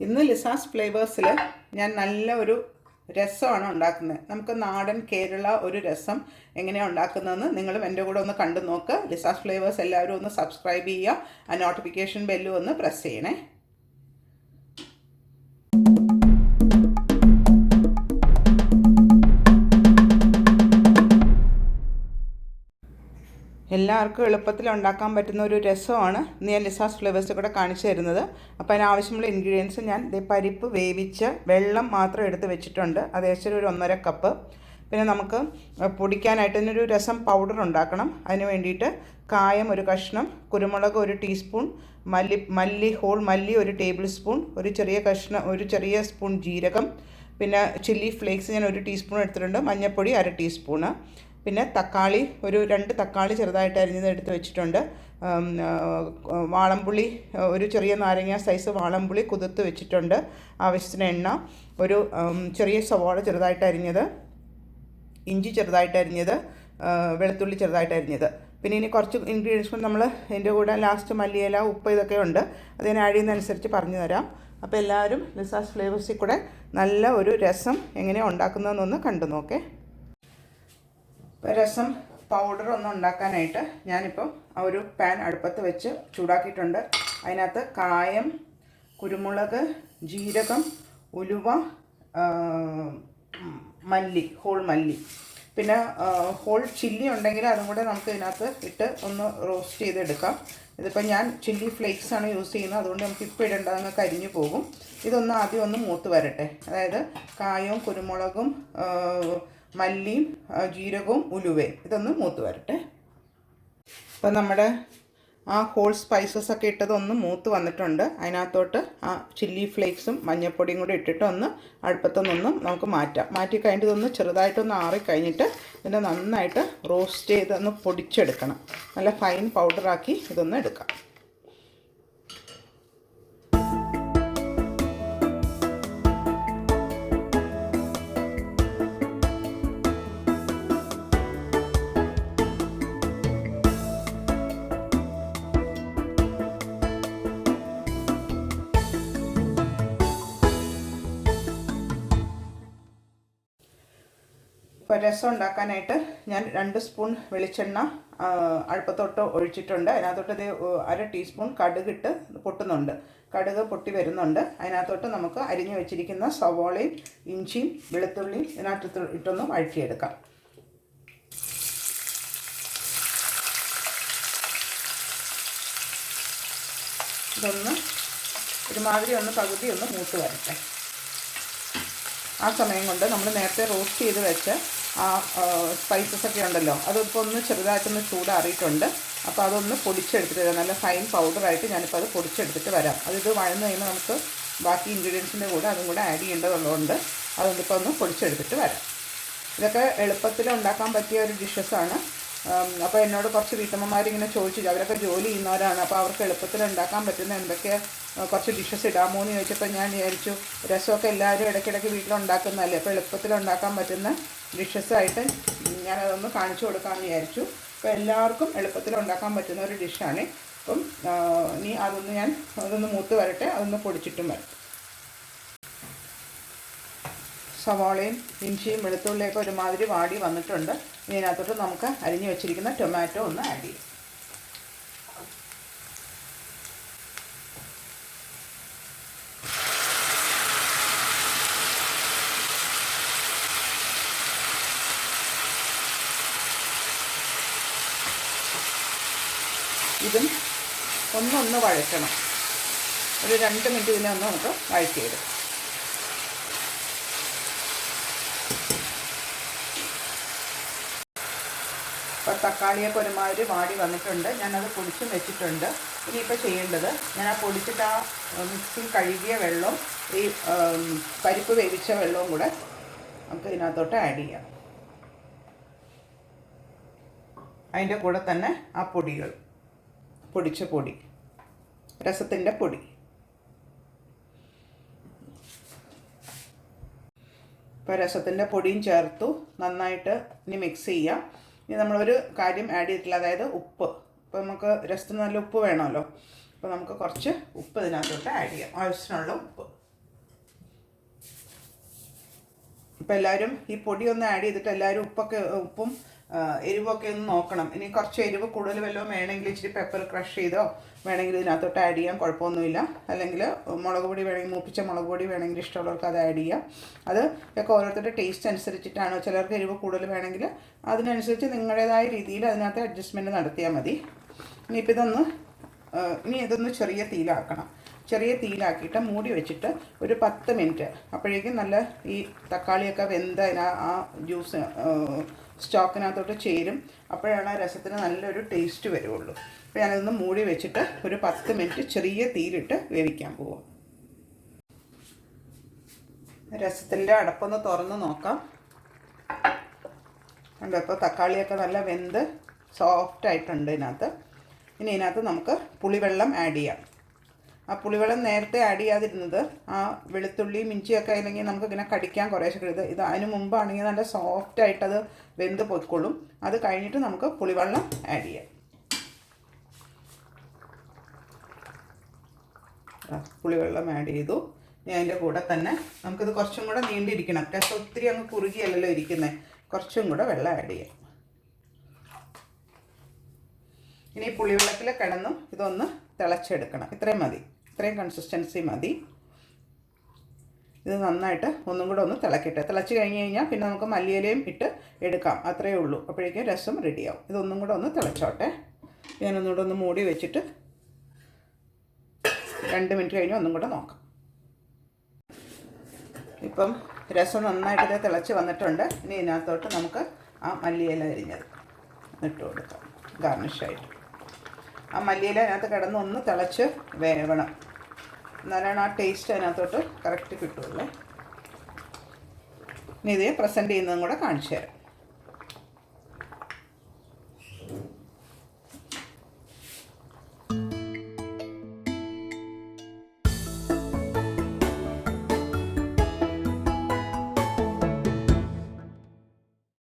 ഇന്ന് ലിസാസ് ഫ്ലേവേഴ്സിൽ ഞാൻ നല്ല ഒരു രസമാണ് ഉണ്ടാക്കുന്നത്. നമുക്ക് നാടൻ കേരള ഒരു രസം എങ്ങനെയാണ് ഉണ്ടാക്കുന്നതെന്ന് നിങ്ങളും എൻ്റെ കൂടെ ഒന്ന് കണ്ടു നോക്കുക. ലിസാസ് ഫ്ലേവേഴ്സ് എല്ലാവരും ഒന്ന് സബ്സ്ക്രൈബ് ചെയ്യുക, ആ നോട്ടിഫിക്കേഷൻ ബെല്ലും ഒന്ന് പ്രസ് ചെയ്യണേ. എല്ലാവർക്കും എളുപ്പത്തിൽ ഉണ്ടാക്കാൻ പറ്റുന്ന ഒരു രസമാണ് ഞാൻ ലിസാസ് ഫ്ലേവേഴ്സിൽ കൂടെ കാണിച്ചു തരുന്നത്. അപ്പോൾ അതിനാവശ്യമുള്ള ഇൻഗ്രീഡിയൻസ് ഞാൻ പരിപ്പ് വേവിച്ച് വെള്ളം മാത്രം എടുത്ത് വെച്ചിട്ടുണ്ട്. അത് ഏകദേശം ഒരു 1.5 കപ്പ്. പിന്നെ നമുക്ക് പൊടിക്കാനായിട്ട് ഇതിനൊരു രസം പൗഡർ ഉണ്ടാക്കണം. അതിന് വേണ്ടിയിട്ട് കായം ഒരു കഷ്ണം, കുരുമുളക് 1 ടീസ്പൂൺ, ഹോൾ മല്ലി 1 ടേബിൾ സ്പൂൺ, ഒരു ചെറിയ സ്പൂൺ ജീരകം, പിന്നെ ചില്ലി ഫ്ലേക്സ് ഞാൻ 1 ടീസ്പൂൺ എടുത്തിട്ടുണ്ട്, മഞ്ഞൾപ്പൊടി 1/2 ടീസ്പൂണ്, പിന്നെ തക്കാളി 2 തക്കാളി ചെറുതായിട്ട് അരിഞ്ഞത് എടുത്ത് വെച്ചിട്ടുണ്ട്, വാളംപുളി ഒരു ചെറിയ നാരങ്ങ സൈസ് വാളംപുളി കുതിർത്ത് വെച്ചിട്ടുണ്ട്, ആവശ്യത്തിന് എണ്ണ, ഒരു ചെറിയ സവാള ചെറുതായിട്ട് അരിഞ്ഞത്, ഇഞ്ചി ചെറുതായിട്ട് അരിഞ്ഞത്, വെളുത്തുള്ളി ചെറുതായിട്ട് അരിഞ്ഞത്. പിന്നെ ഇനി കുറച്ച് ഇൻഗ്രീഡിയൻസ് നമ്മൾ എൻ്റെ കൂടെ ലാസ്റ്റ് മല്ലിയില, ഉപ്പ് ഇതൊക്കെ ഉണ്ട്. അതിന് ആഡ് ചെയ്യുന്നതനുസരിച്ച് പറഞ്ഞു തരാം. അപ്പോൾ എല്ലാവരും ലിസാസ് ഫ്ലേവേഴ്സിൽ കൂടെ നല്ല ഒരു രസം എങ്ങനെയാണ് ഉണ്ടാക്കുന്നതെന്നൊന്ന് കണ്ടു നോക്കേ. രസം പൗഡർ ഒന്ന് ഉണ്ടാക്കാനായിട്ട് ഞാനിപ്പം ഒരു പാൻ അടുപ്പത്ത് വെച്ച് ചൂടാക്കിയിട്ടുണ്ട്. അതിനകത്ത് കായം, കുരുമുളക്, ജീരകം, ഉലുവ, ഹോൾ മല്ലി, പിന്നെ ഹോൾ ചില്ലി ഉണ്ടെങ്കിൽ അതും കൂടെ നമുക്ക് ഇതിനകത്ത് ഇട്ട് ഒന്ന് റോസ്റ്റ് ചെയ്തെടുക്കാം. ഇതിപ്പോൾ ഞാൻ ചില്ലി ഫ്ലേക്സ് ആണ് യൂസ് ചെയ്യുന്നത്, അതുകൊണ്ട് നമുക്ക് ഇപ്പോൾ ഇടേണ്ട, അങ്ങ് കരിഞ്ഞു പോകും. ഇതൊന്ന് ആദ്യം ഒന്ന് മൂത്ത് വരട്ടെ. അതായത് കായവും കുരുമുളകും മല്ലിയും ജീരകവും ഉലുവയും ഇതൊന്ന് മൂത്ത് വരട്ടെ. അപ്പം നമ്മുടെ ആ ഹോൾ സ്പൈസസ് ഒക്കെ ഇട്ടതൊന്ന് മൂത്ത് വന്നിട്ടുണ്ട്. അതിനകത്തോട്ട് ആ ചില്ലി ഫ്ലേക്സും മഞ്ഞൾപ്പൊടിയും കൂടി ഇട്ടിട്ട് ഒന്ന് അടുപ്പത്തൊന്നും നമുക്ക് മാറ്റി കഴിഞ്ഞിട്ട് ഇതൊന്ന് ചെറുതായിട്ടൊന്ന് ആറിക്കഴിഞ്ഞിട്ട് ഇതിനെ നന്നായിട്ട് റോസ്റ്റ് ചെയ്തൊന്ന് പൊടിച്ചെടുക്കണം. നല്ല ഫൈൻ പൗഡറാക്കി ഇതൊന്ന് എടുക്കാം. ഇപ്പോൾ രസം ഉണ്ടാക്കാനായിട്ട് ഞാൻ 2 സ്പൂൺ വെളിച്ചെണ്ണ അടുപ്പത്തോട്ട് ഒഴിച്ചിട്ടുണ്ട്. അതിനകത്തോട്ട് ഇത് 1/2 ടീസ്പൂൺ കടുകിട്ട് പൊട്ടുന്നുണ്ട്. കടുക് പൊട്ടി വരുന്നുണ്ട്. അതിനകത്തോട്ട് നമുക്ക് അരിഞ്ഞു വെച്ചിരിക്കുന്ന സവോളയും ഇഞ്ചിയും വെളുത്തുള്ളിയും ഇതിനകത്ത് ഇട്ടൊന്ന് വഴറ്റിയെടുക്കാം. ഇതൊന്ന് ഒരുമാതിരി പകുതി ഒന്ന് മൂത്ത് വരട്ടെ. ആ സമയം കൊണ്ട് നമ്മൾ നേരത്തെ റോസ്റ്റ് ചെയ്ത് വെച്ച് ആ സ്പൈസസ് ഒക്കെ ഉണ്ടല്ലോ, അതിപ്പോൾ ഒന്ന് ചെറുതായിട്ടൊന്ന് ചൂടാറിയിട്ടുണ്ട്. അപ്പോൾ അതൊന്ന് പൊടിച്ചെടുത്തിട്ട് വരാം. നല്ല ഫൈൻ പൗഡറായിട്ട് ഞാനിപ്പോൾ അത് പൊടിച്ചെടുത്തിട്ട് വരാം. അതിത് വഴന്ന് കഴിയുമ്പോൾ നമുക്ക് ബാക്കി ഇൻഗ്രീഡിയൻസിൻ്റെ കൂടെ അതും കൂടെ ആഡ് ചെയ്യേണ്ടതുള്ളതുകൊണ്ട് അതൊന്നിപ്പോൾ ഒന്ന് പൊടിച്ചെടുത്തിട്ട് വരാം. ഇതൊക്കെ എളുപ്പത്തിൽ ഉണ്ടാക്കാൻ പറ്റിയ ഒരു ഡിഷസാണ്. അപ്പോൾ എന്നോട് കുറച്ച് വീട്ടമ്മമാരിങ്ങനെ ചോദിച്ചു, അവരൊക്കെ ജോലി ചെയ്യുന്നവരാണ്, അപ്പോൾ അവർക്ക് എളുപ്പത്തിൽ ഉണ്ടാക്കാൻ പറ്റുന്ന എന്തൊക്കെ കുറച്ച് ഡിഷസ് ഇടാമോ എന്ന് ചോദിച്ചപ്പോൾ ഞാൻ വിചാരിച്ചു, രസമൊക്കെ എല്ലാവരും ഇടയ്ക്കിടയ്ക്ക് വീട്ടിലുണ്ടാക്കുന്നതല്ലേ, അപ്പോൾ എളുപ്പത്തിൽ ഉണ്ടാക്കാൻ പറ്റുന്ന ഡിഷസായിട്ട് ഞാനതൊന്ന് കാണിച്ചു കൊടുക്കാമെന്ന് വിചാരിച്ചു. അപ്പോൾ എല്ലാവർക്കും എളുപ്പത്തിൽ ഉണ്ടാക്കാൻ പറ്റുന്ന ഒരു ഡിഷാണ്. അപ്പം ഇനി അതൊന്ന് മൂത്ത് വരട്ടെ, അതൊന്ന് പൊടിച്ചിട്ടും വരട്ടെ. സവാളയും ഇഞ്ചിയും വെളുത്തുള്ളിയൊക്കെ ഒരുമാതിരി വാടി വന്നിട്ടുണ്ട്. ഇതിനകത്തോട്ട് നമുക്ക് അരിഞ്ഞു വെച്ചിരിക്കുന്ന ടൊമാറ്റോ ഒന്ന് ആഡ് ചെയ്യാം. ഇതും ഒന്ന് വഴറ്റണം. ഒരു 2 മിനിറ്റ് ഇതിനെ ഒന്ന് നമുക്ക് വഴറ്റിയെടുക്കാം. അപ്പോൾ തക്കാളിയൊക്കെ ഒരുമാതിരി വാടി വന്നിട്ടുണ്ട്. ഞാനത് പൊടിച്ചും വെച്ചിട്ടുണ്ട്. ഇനിയിപ്പോൾ ചെയ്യേണ്ടത്, ഞാൻ ആ പൊടിച്ചിട്ട് ആ മിക്സിയിൽ കഴുകിയ വെള്ളവും ഈ പരിപ്പ് വേവിച്ച വെള്ളവും കൂടെ നമുക്ക് ഇതിനകത്തോട്ട് ആഡ് ചെയ്യാം. അതിൻ്റെ കൂടെ തന്നെ ആ പൊടികൾ, പൊടിച്ച പൊടി, രസത്തിൻ്റെ പൊടി. ഇപ്പോൾ രസത്തിൻ്റെ പൊടിയും ചേർത്തു നന്നായിട്ട് ഇനി മിക്സ് ചെയ്യാം. ഇനി നമ്മളൊരു കാര്യം ആഡ് ചെയ്തിട്ടില്ല, അതായത് ഉപ്പ്. അപ്പോൾ നമുക്ക് രസത്തിന് നല്ല ഉപ്പ് വേണമല്ലോ. അപ്പോൾ നമുക്ക് കുറച്ച് ഉപ്പ് ഇതിനകത്തോട്ട് ആഡ് ചെയ്യാം, ആവശ്യത്തിനുള്ള ഉപ്പ്. ഇപ്പോൾ എല്ലാവരും ഈ പൊടിയൊന്ന് ആഡ് ചെയ്തിട്ട് എല്ലാവരും ഉപ്പും എരിവൊക്കെ ഒന്ന് നോക്കണം. ഇനി കുറച്ച് എരിവ് കൂടുതൽ വല്ലതും വേണമെങ്കിൽ ഇച്ചിരി പെപ്പർ ക്രഷ് ചെയ്തോ വേണമെങ്കിൽ ഇതിനകത്തോട്ട് ആഡ് ചെയ്യാം, കുഴപ്പമൊന്നുമില്ല. അല്ലെങ്കിൽ മുളക് പൊടി വേണമെങ്കിൽ, മൂപ്പിച്ച മുളക് പൊടി വേണമെങ്കിൽ ഇഷ്ടമുള്ളവർക്ക് അത് ആഡ് ചെയ്യാം. അത് ഒക്കെ ഓരോരുത്തരുടെ ടേസ്റ്റ് അനുസരിച്ചിട്ടാണ്. ചിലർക്ക് എരിവ് കൂടുതൽ വേണമെങ്കിൽ അതിനനുസരിച്ച് നിങ്ങളുടേതായ രീതിയിൽ അതിനകത്ത് അഡ്ജസ്റ്റ്മെൻറ്റ് നടത്തിയാൽ മതി. ഇനി ഇതൊന്ന് ചെറിയ തീയിലാക്കണം. ചെറിയ തീയിലാക്കിയിട്ട് മൂടി വെച്ചിട്ട് ഒരു 10 മിനിറ്റ്, അപ്പോഴേക്കും നല്ല ഈ തക്കാളിയൊക്കെ വെന്ത ആ ജ്യൂസ് സ്റ്റോക്കിനകത്തോട്ട് ചേരും. അപ്പോഴാണ് ആ രസത്തിന് നല്ലൊരു ടേസ്റ്റ് വരുള്ളൂ. അപ്പോൾ ഞാനതൊന്ന് മൂടി വെച്ചിട്ട് ഒരു 10 മിനിറ്റ് ചെറിയ തീയിലിട്ട് വേവിക്കാൻ പോവാം. രസത്തിൻ്റെ അടപ്പൊന്ന് തുറന്ന് നോക്കാം. കണ്ടോ, ഇപ്പോൾ തക്കാളിയൊക്കെ നല്ല വെന്ത് സോഫ്റ്റായിട്ടുണ്ട് ഇതിനകത്ത്. ഇനി ഇതിനകത്ത് നമുക്ക് പുളിവെള്ളം ആഡ് ചെയ്യാം. ആ പുളിവെള്ളം നേരത്തെ ആഡ് ചെയ്യാതിരുന്നത് ആ വെളുത്തുള്ളിയും ഇഞ്ചിയൊക്കെ ആയില്ലെങ്കിൽ നമുക്കിങ്ങനെ കടിക്കാൻ കുറേശ്ശെ ഇത് അതിന് മുമ്പാണെങ്കിൽ നല്ല സോഫ്റ്റായിട്ടത് വെന്ത് പൊയ്ക്കൊള്ളും. അത് കഴിഞ്ഞിട്ട് നമുക്ക് പുളിവെള്ളം ആഡ് ചെയ്യാം. പുളിവെള്ളം ആഡ് ചെയ്തു. ഇനി അതിൻ്റെ കൂടെ തന്നെ നമുക്കിത് കുറച്ചും കൂടെ നീണ്ടിരിക്കണം. രസം ഒത്തിരി അങ്ങ് കുറുകിയല്ലല്ലോ ഇരിക്കുന്നത്, കുറച്ചും കൂടെ വെള്ളം ആഡ് ചെയ്യാം. ഇനി പുളിവെള്ളത്തിൽ കിടന്നും ഇതൊന്ന് തിളച്ചെടുക്കണം. ഇത്രയും മതി, ഇത്രയും കൺസിസ്റ്റൻസി മതി. ഇത് നന്നായിട്ട് ഒന്നും കൂടെ ഒന്ന് തിളക്കട്ടെ. തിളച്ച് കഴിഞ്ഞ് കഴിഞ്ഞാൽ പിന്നെ നമുക്ക് മല്ലിയിലയും ഇട്ട് എടുക്കാം, അത്രയേ ഉള്ളൂ. അപ്പോഴേക്കും രസം റെഡിയാവും. ഇതൊന്നും കൂടെ ഒന്ന് തിളച്ചോട്ടെ. ഞാനൊന്നുകൂടെ ഒന്ന് മൂടി വെച്ചിട്ട് 2 മിനിറ്റ് കഴിഞ്ഞ് ഒന്നും കൂടെ നോക്കാം. ഇപ്പം രസം നന്നായിട്ട് തിളച്ച് വന്നിട്ടുണ്ട്. ഇനി ഇതിനകത്തോട്ട് നമുക്ക് ആ മല്ലിയില അരിഞ്ഞത് ഇട്ട് കൊടുക്കാം ഗാർണിഷായിട്ട്. ആ മല്ലിയില അതിനകത്ത് കിടന്ന് ഒന്ന് തിളച്ച് വേവണം, എന്നാലാണ് ആ ടേസ്റ്റ് അതിനകത്തോട്ട് കറക്റ്റ് കിട്ടുള്ളൂ. ഇനി ഇത് പ്രസൻറ്റ് ചെയ്യുന്നതും കൂടെ കാണിച്ചു തരാം.